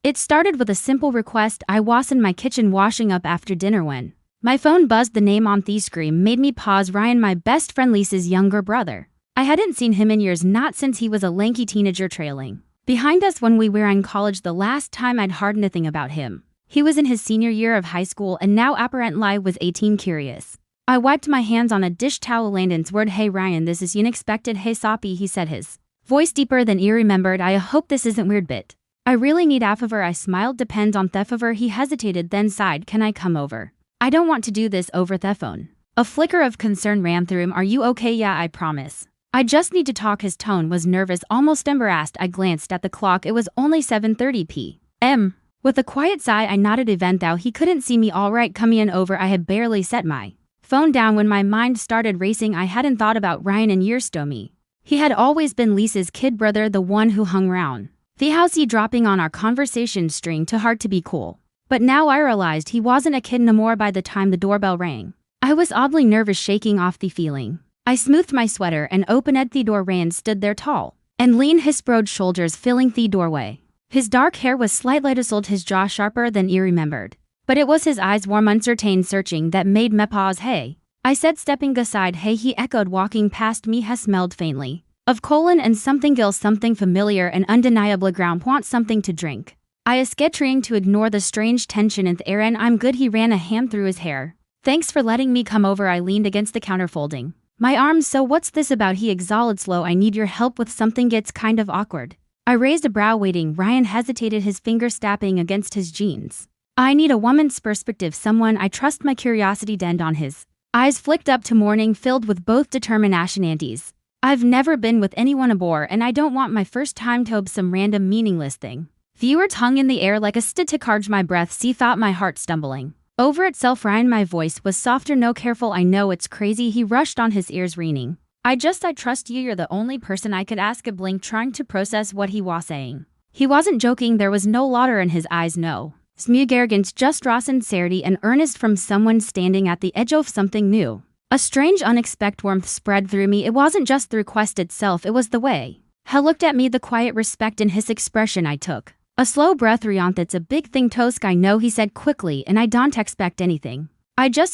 It started with a simple request. I was in my kitchen washing up after dinner when my phone buzzed. The name on the screen made me pause. Ryan, my best friend Lisa's younger brother. I hadn't seen him in years, not since he was a lanky teenager trailing behind us when we were in college. The last time I'd heard anything about him, he was in his senior year of high school, and now apparently was 18. Curious, I wiped my hands on a dish towel. Landon's word, "Hey Ryan, this is unexpected." "Hey Soppy," he said, his voice deeper than he remembered. "I hope this isn't weird, bit. I really need a favor." I smiled. "Depends on the favor." He hesitated, then sighed. "Can I come over? I don't want to do this over the phone." A flicker of concern ran through him. "Are you okay?" "Yeah, I promise. I just need to talk." His tone was nervous, almost embarrassed. I glanced at the clock. It was only 7:30 p.m. With a quiet sigh, I nodded. Even though he couldn't see me, "All right, coming over." I had barely set my phone down when my mind started racing. I hadn't thought about Ryan in years. To me, he had always been Lisa's kid brother, the one who hung around the house, dropping on our conversation string too hard to be cool. But now I realized he wasn't a kid no more. By the time the doorbell rang, I was oddly nervous, shaking off the feeling. I smoothed my sweater and opened the door. Ryan stood there, tall and lean, his broad shoulders filling the doorway. His dark hair was slightly tousled, his jaw sharper than he remembered. But it was his eyes, warm, uncertain, searching, that made me pause. "Hey," I said, stepping aside. "Hey," he echoed, walking past me. "Has smelled faintly of colon and something else, something familiar and undeniably ground. Want something to drink?" I escaped, trying to ignore the strange tension in the air. "And I'm good." He ran a hand through his hair. "Thanks for letting me come over." I leaned against the counter, folding my arms. "So what's this about?" He exhaled slow. "I need your help with something. Gets kind of awkward." I raised a brow, waiting. Ryan hesitated, his fingers tapping against his jeans. "I need a woman's perspective, someone I trust." My curiosity denned on his eyes, flicked up to morning, filled with both determination and ease. "I've never been with anyone before, and I don't want my first time to be some random meaningless thing." The words hung in the air like a static charge. My breath felt my heart stumbling over itself. "Ryan," my voice was softer. "No, careful. I know it's crazy." He rushed on, his ears ringing. I trust you. You're the only person I could ask." A blink, trying to process what he was saying. He wasn't joking. There was no laughter in his eyes, no smug arrogance, just raw sincerity and earnest from someone standing at the edge of something new. A strange, unexpected warmth spread through me. It wasn't just the request itself, it was the way he looked at me, the quiet respect in his expression. I took a slow breath. "Ryan, that's a big thing, Tosk." "I know," he said quickly, "and I don't expect anything."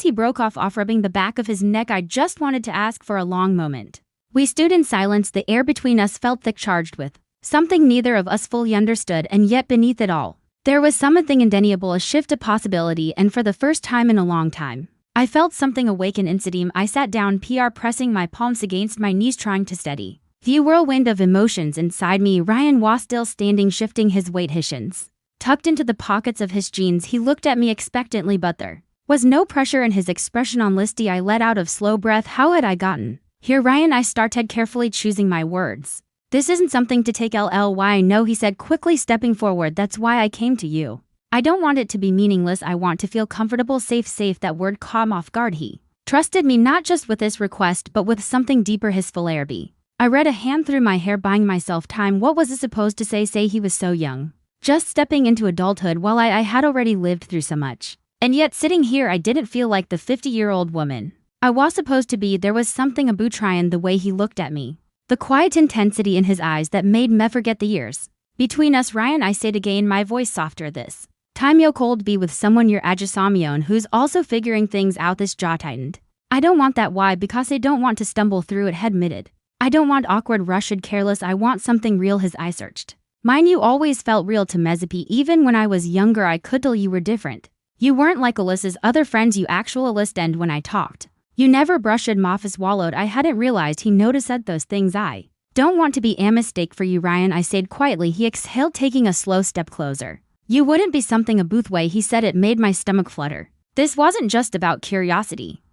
He broke off, rubbing the back of his neck. "I just wanted to ask." For a long moment we stood in silence. The air between us felt thick, charged with something neither of us fully understood, and yet beneath it all, there was something undeniable, a shift, a possibility, and for the first time in a long time, I felt something awaken inside him. I sat down, pressing my palms against my knees, trying to steady the whirlwind of emotions inside me. Ryan was still standing, shifting his weight, his shins tucked into the pockets of his jeans. He looked at me expectantly, but there was no pressure in his expression. On Listy, I let out a slow breath. "How had I gotten here, Ryan?" I started, carefully choosing my words. "This isn't something to take LLY. I know," he said, quickly stepping forward. "That's why I came to you. I don't want it to be meaningless. I want to feel comfortable, safe." That word caught me off guard. He trusted me, not just with this request, but with something deeper, his philarity. I read a hand through my hair, buying myself time. What was it supposed to say he was so young, just stepping into adulthood, while I had already lived through so much. And yet, sitting here, I didn't feel like the 50-year-old woman I was supposed to be. There was something about Ryan, the way he looked at me, the quiet intensity in his eyes, that made me forget the years between us. "Ryan," I said again, my voice softer, "this time you'll cold be with someone you're on who's also figuring things out." This jaw tightened. "I don't want that." "Why?" "Because I don't want to stumble through it," he admitted. "I don't want awkward, rushed, careless. I want something real." His eye searched mine. "You always felt real to Mezipi. Even when I was younger, I could tell you were different. You weren't like Alyssa's other friends. You actual list, and when I talked, you never brushed him off." Swallowed. I hadn't realized he noticed those things. "I don't want to be a mistake for you, Ryan," I said quietly. He exhaled, taking a slow step closer. "You wouldn't be something a booth way," he said. It made my stomach flutter. This wasn't just about curiosity.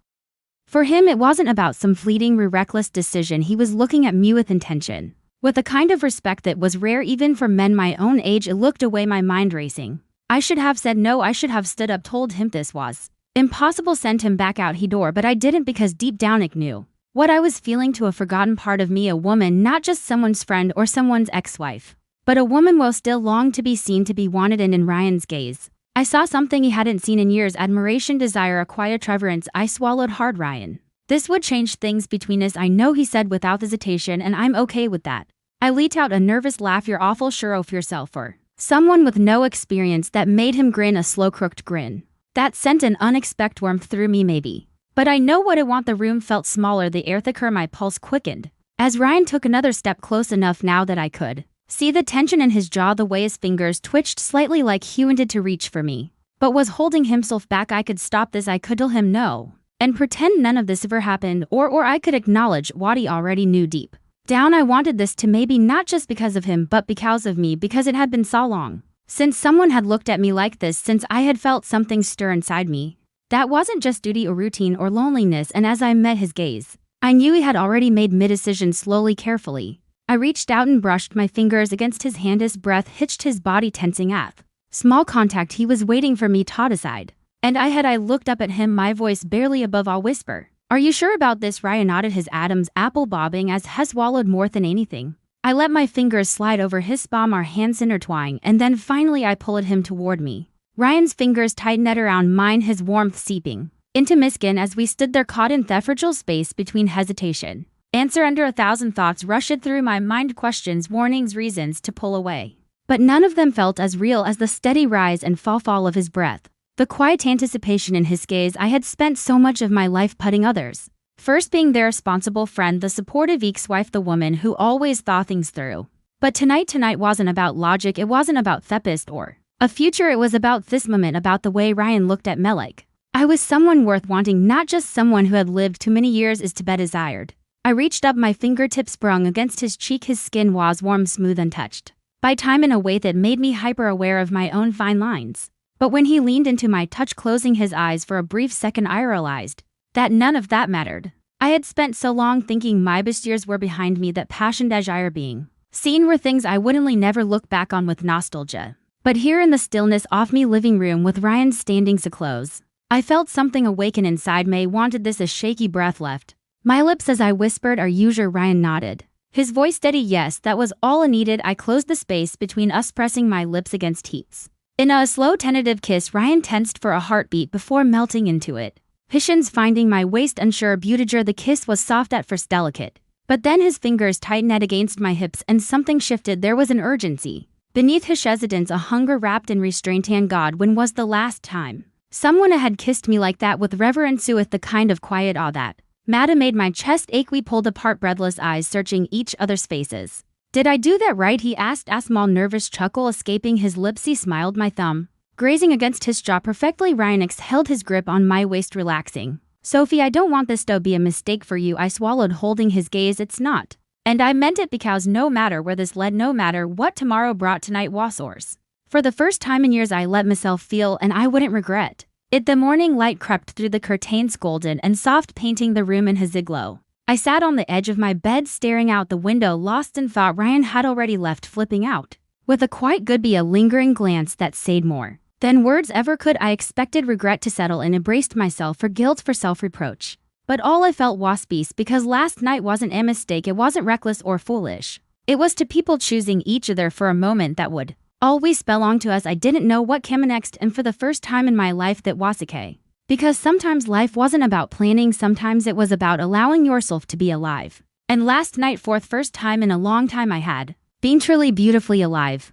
For him, it wasn't about some fleeting, reckless decision. He was looking at me with intention, with a kind of respect that was rare even for men my own age. It looked away, my mind racing. I should have said no. I should have stood up, told him this was impossible, sent him back out he door, but I didn't, because deep down I knew what I was feeling to a forgotten part of me, a woman, not just someone's friend or someone's ex-wife, but a woman who still longed to be seen, to be wanted. And in Ryan's gaze, I saw something he hadn't seen in years: admiration, desire, a quiet reverence. I swallowed hard. "Ryan, this would change things between us, I know," he said without hesitation, "and I'm okay with that." I let out a nervous laugh. "You're awful sure of yourself, or Someone with no experience that made him grin a slow crooked grin. That sent an unexpected warmth through me maybe. But I know what I want. The room felt smaller, the air thicker, my pulse quickened. As Ryan took another step close enough now that I could see the tension in his jaw, the way his fingers twitched slightly like he wanted to reach for me, but was holding himself back. I could stop this, I could tell him no, and pretend none of this ever happened, or I could acknowledge what he already knew deep down. I wanted this to maybe not just because of him but because of me, because it had been so long since someone had looked at me like this, since I had felt something stir inside me. That wasn't just duty or routine or loneliness, and as I met his gaze, I knew he had already made mid-decision. Slowly, carefully, I reached out and brushed my fingers against his hand. His breath hitched, his body tensing at small contact. He was waiting for me to decide. And I looked up at him, my voice barely above a whisper. "Are you sure about this?" Ryan nodded, his Adam's apple bobbing as he swallowed more than anything. I let my fingers slide over his palm, our hands intertwined, and then finally I pulled him toward me. Ryan's fingers tightened around mine, his warmth seeping into my skin as we stood there caught in the fragile space between hesitation. Answer under 1,000 thoughts rushed through my mind, questions, warnings, reasons to pull away. But none of them felt as real as the steady rise and fall of his breath. The quiet anticipation in his gaze. I had spent so much of my life putting others first, being their responsible friend, the supportive ex-wife, the woman who always thought things through. But tonight wasn't about logic, it wasn't about therapist or a future, it was about this moment, about the way Ryan looked at me like I was someone worth wanting, not just someone who had lived too many years is to be desired. I reached up, my fingertips sprung against his cheek, his skin was warm, smooth, untouched by time in a way that made me hyper-aware of my own fine lines. But when he leaned into my touch, closing his eyes for a brief second, I realized that none of that mattered. I had spent so long thinking my best years were behind me, that passion, desire, being seen were things I wouldn't never look back on with nostalgia. But here in the stillness of me living room with Ryan standing so close, I felt something awaken inside me. Wanted this, a shaky breath left my lips as I whispered, "Are you sure?" Ryan nodded, his voice steady. Yes, that was all I needed. I closed the space between us, pressing my lips against his. In a slow, tentative kiss, Ryan tensed for a heartbeat before melting into it. His finding my waist, unsure, beautiger. The kiss was soft at first, delicate. But then his fingers tightened against my hips and something shifted. There was an urgency beneath his hesitance, a hunger wrapped in restraint. And God, when was the last time someone had kissed me like that, with reverence, with the kind of quiet awe that Mada made my chest ache? We pulled apart, breathless eyes searching each other's faces. "Did I do that right?" he asked, a small nervous chuckle escaping his lips. He smiled, my thumb grazing against his jaw perfectly. Ryan exhaled, his grip on my waist relaxing. "Sophie, I don't want this to be a mistake for you," I swallowed, holding his gaze. "It's not. And I meant it, because no matter where this led, no matter what tomorrow brought, tonight was ours." For the first time in years I let myself feel, and I wouldn't regret it. The morning light crept through the curtains, golden and soft, painting the room in his glow. I sat on the edge of my bed, staring out the window, lost in thought. Ryan had already left, flipping out with a quite goodbye, a lingering glance that said more than words ever could. I expected regret to settle in, embraced myself for guilt, for self-reproach. But all I felt was peace, because last night wasn't a mistake, it wasn't reckless or foolish. It was two people choosing each other for a moment that would always belong to us. I didn't know what came next, and for the first time in my life that was okay. Because sometimes life wasn't about planning, sometimes it was about allowing yourself to be alive. And last night, for the first time in a long time, I had been truly beautifully alive.